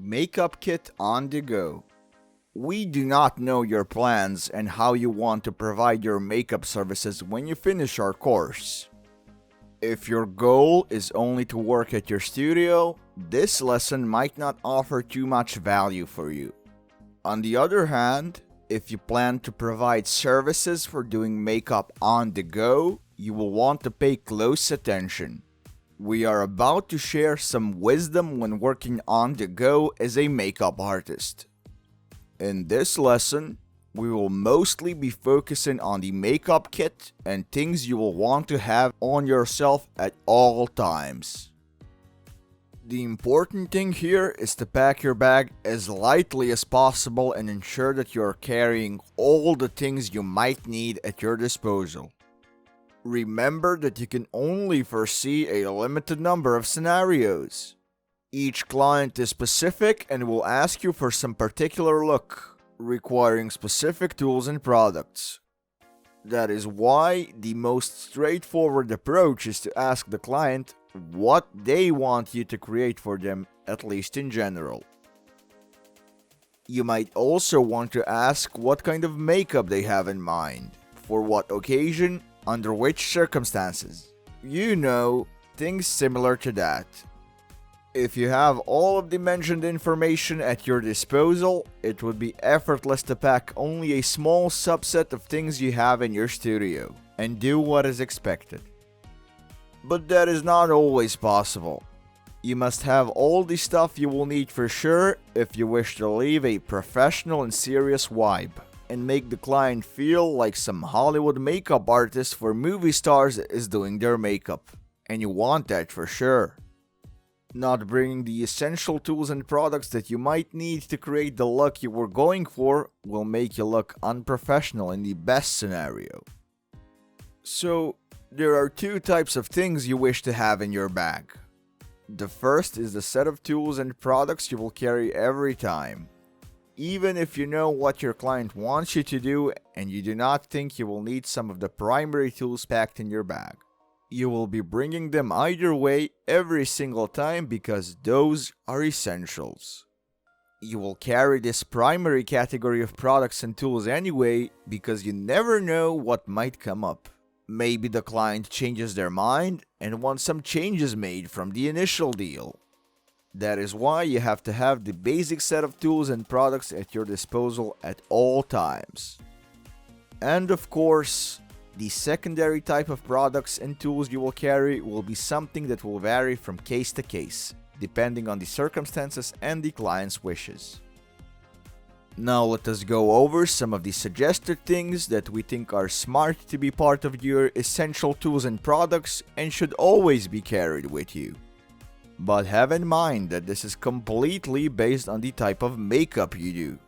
Makeup kit on the go. We do not know your plans and how you want to provide your makeup services when you finish our course. If your goal is only to work at your studio, this lesson might not offer too much value for you. On the other hand, if you plan to provide services for doing makeup on the go, you will want to pay close attention. We are about to share some wisdom when working on the go as a makeup artist. In this lesson, we will mostly be focusing on the makeup kit and things you will want to have on yourself at all times. The important thing here is to pack your bag as lightly as possible and ensure that you are carrying all the things you might need at your disposal. Remember that you can only foresee a limited number of scenarios. Each client is specific and will ask you for some particular look, requiring specific tools and products. That is why the most straightforward approach is to ask the client what they want you to create for them, at least in general. You might also want to ask what kind of makeup they have in mind, for what occasion, under which circumstances. You know, things similar to that. If you have all of the mentioned information at your disposal, it would be effortless to pack only a small subset of things you have in your studio and do what is expected. But that is not always possible. You must have all the stuff you will need for sure if you wish to leave a professional and serious vibe and make the client feel like some Hollywood makeup artist for movie stars is doing their makeup. And you want that for sure. Not bringing the essential tools and products that you might need to create the look you were going for will make you look unprofessional in the best scenario. So, there are two types of things you wish to have in your bag. The first is the set of tools and products you will carry every time. Even if you know what your client wants you to do and you do not think you will need some of the primary tools packed in your bag. You will be bringing them either way every single time because those are essentials. You will carry this primary category of products and tools anyway because you never know what might come up. Maybe the client changes their mind and wants some changes made from the initial deal. That is why you have to have the basic set of tools and products at your disposal at all times. And of course, the secondary type of products and tools you will carry will be something that will vary from case to case, depending on the circumstances and the client's wishes. Now let us go over some of the suggested things that we think are smart to be part of your essential tools and products and should always be carried with you. But have in mind that this is completely based on the type of makeup you do.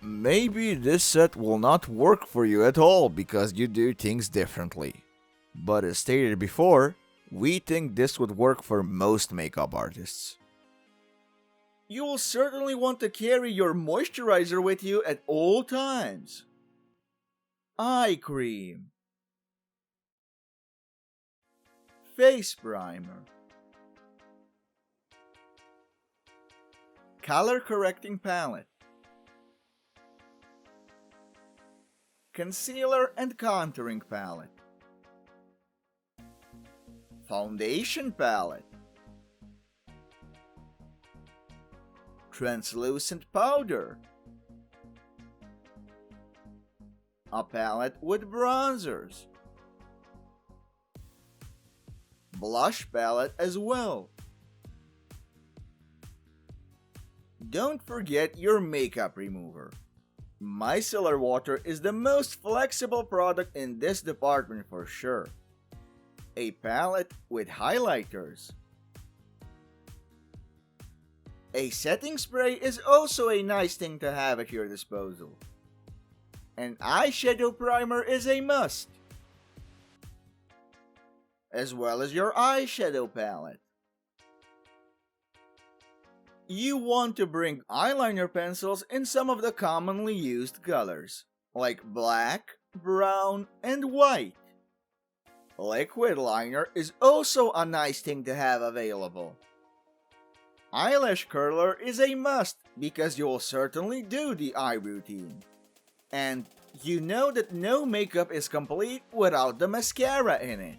Maybe this set will not work for you at all because you do things differently. But as stated before, we think this would work for most makeup artists. You will certainly want to carry your moisturizer with you at all times. Eye cream. Face primer. Color correcting palette. Concealer and contouring palette. Foundation palette. Translucent powder. A palette with bronzers. Blush palette as well. Don't forget your makeup remover. Micellar water is the most flexible product in this department for sure. A palette with highlighters. A setting spray is also a nice thing to have at your disposal. An eyeshadow primer is a must, as well as your eyeshadow palette. You want to bring eyeliner pencils in some of the commonly used colors, like black, brown, and white. Liquid liner is also a nice thing to have available. eyelash curler is a must because you'll certainly do the eye routine. And you know that no makeup is complete without the mascara in it.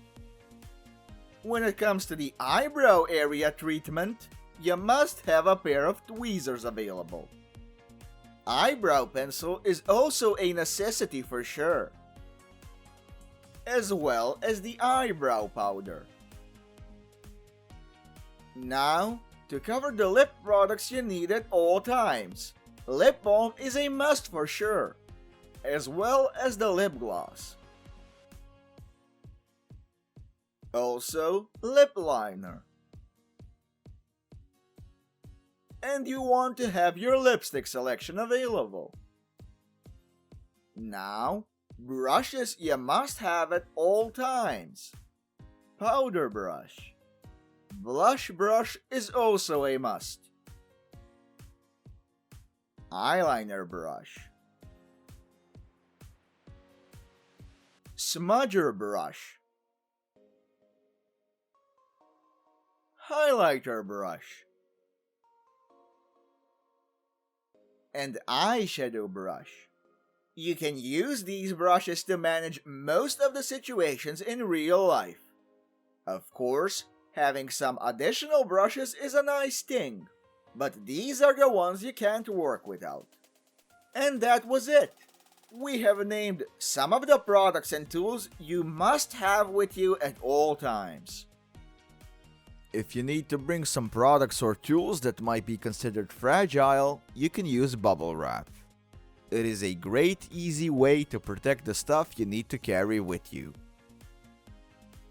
When it comes to the eyebrow area treatment, you must have a pair of tweezers available. Eyebrow pencil is also a necessity for sure, as well as the eyebrow powder. Now, to cover the lip products you need at all times, lip balm is a must for sure, as well as the lip gloss. Also, lip liner. And you want to have your lipstick selection available. Now, brushes you must have at all times. Powder brush. Blush brush is also a must. Eyeliner brush. Smudger brush. Highlighter brush. And eyeshadow brush. You can use these brushes to manage most of the situations in real life. Of course, having some additional brushes is a nice thing, but these are the ones you can't work without. And that was it. We have named some of the products and tools you must have with you at all times. If you need to bring some products or tools that might be considered fragile, you can use bubble wrap. It is a great, easy way to protect the stuff you need to carry with you.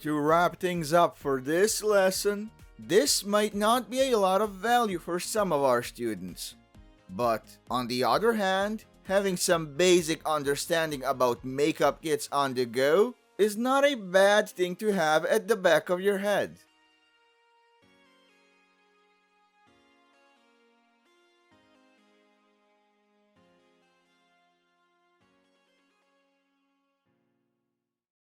To wrap things up for this lesson, this might not be a lot of value for some of our students. But, on the other hand, having some basic understanding about makeup kits on the go is not a bad thing to have at the back of your head.